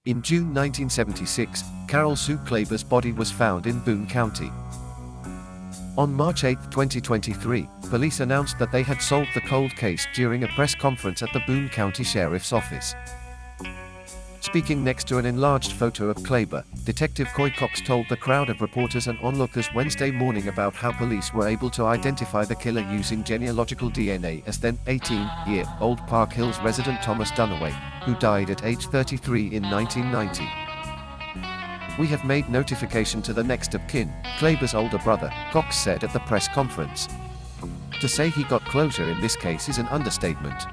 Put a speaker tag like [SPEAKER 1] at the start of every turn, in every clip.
[SPEAKER 1] In June 1976, Carol Sue Klaber's body was found in Boone County. On March 8, 2023, police announced that they had solved the cold case during a press conference at the Boone County Sheriff's Office. Speaking next to an enlarged photo of Klaber, Detective Coy Cox told the crowd of reporters and onlookers Wednesday morning about how police were able to identify the killer using genealogical DNA as then 18-year-old Park Hills resident Thomas Dunaway, who died at age 33 in 1990. "We have made notification to the next of kin," Klaber's older brother, Cox said at the press conference. To say he got closure in this case is an understatement.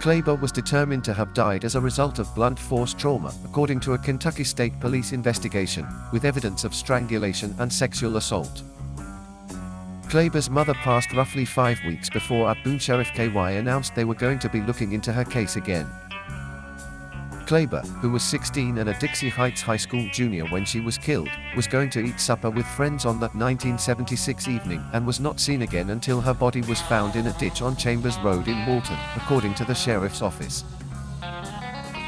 [SPEAKER 1] Klaber was determined to have died as a result of blunt force trauma, according to a Kentucky State Police investigation, with evidence of strangulation and sexual assault. Klaber's mother passed roughly 5 weeks before Boone Sheriff KY announced they were going to be looking into her case again. Klaber, who was 16 and a Dixie Heights High School junior when she was killed, was going to eat supper with friends on that 1976 evening and was not seen again until her body was found in a ditch on Chambers Road in Walton, according to the sheriff's office.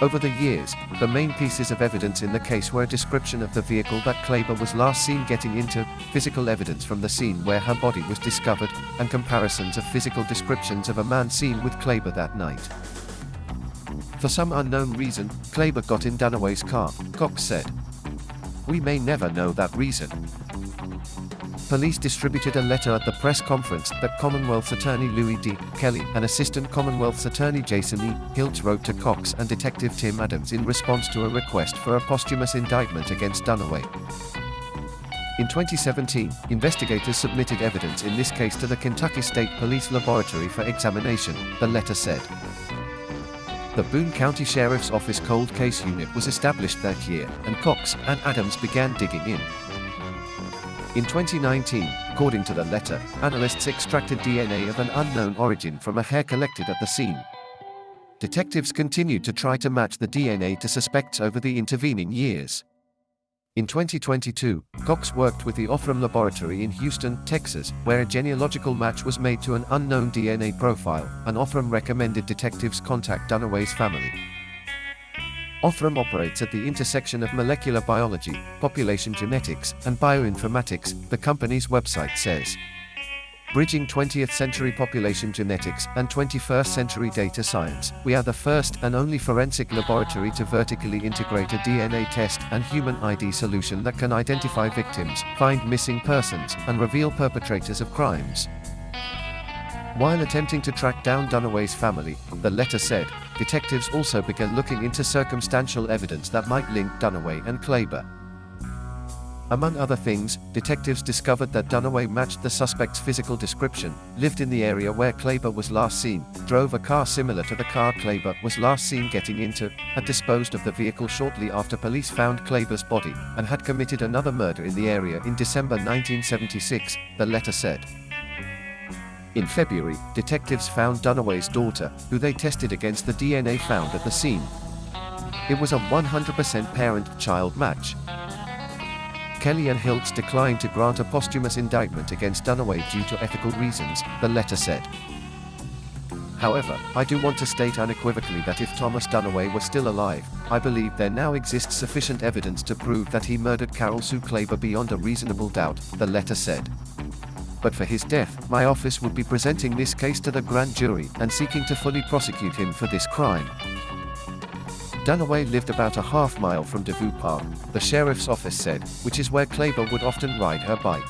[SPEAKER 1] Over the years, the main pieces of evidence in the case were a description of the vehicle that Klaber was last seen getting into, physical evidence from the scene where her body was discovered, and comparisons of physical descriptions of a man seen with Klaber that night. For some unknown reason, Klaber got in Dunaway's car, Cox said. "We may never know that reason." Police distributed a letter at the press conference that Commonwealth's Attorney Louis D. Kelly and Assistant Commonwealth's Attorney Jason E. Hiltz wrote to Cox and Detective Tim Adams in response to a request for a posthumous indictment against Dunaway. In 2017, investigators submitted evidence in this case to the Kentucky State Police Laboratory for examination, the letter said. The Boone County Sheriff's Office Cold Case Unit was established that year, and Cox and Adams began digging in. In 2019, according to the letter, analysts extracted DNA of an unknown origin from a hair collected at the scene. Detectives continued to try to match the DNA to suspects over the intervening years. In 2022, Cox worked with the Othram Laboratory in Houston, Texas, where a genealogical match was made to an unknown DNA profile, and Othram recommended detectives contact Dunaway's family. Othram operates at the intersection of molecular biology, population genetics, and bioinformatics, the company's website says. Bridging 20th century population genetics and 21st century data science, we are the first and only forensic laboratory to vertically integrate a DNA test and human ID solution that can identify victims, find missing persons, and reveal perpetrators of crimes. While attempting to track down Dunaway's family, the letter said, detectives also began looking into circumstantial evidence that might link Dunaway and Klaber. Among other things, detectives discovered that Dunaway matched the suspect's physical description, lived in the area where Klaber was last seen, drove a car similar to the car Klaber was last seen getting into, had disposed of the vehicle shortly after police found Klaber's body, and had committed another murder in the area in December 1976, the letter said. In February, detectives found Dunaway's daughter, who they tested against the DNA found at the scene. It was a 100% parent-child match. Kelly and Hiltz declined to grant a posthumous indictment against Dunaway due to ethical reasons, the letter said. However, I do want to state unequivocally that if Thomas Dunaway were still alive, I believe there now exists sufficient evidence to prove that he murdered Carol Sue Klaber beyond a reasonable doubt, the letter said. But for his death, my office would be presenting this case to the grand jury and seeking to fully prosecute him for this crime. Dunaway lived about a half mile from Devou Park, the sheriff's office said, which is where Klaber would often ride her bike.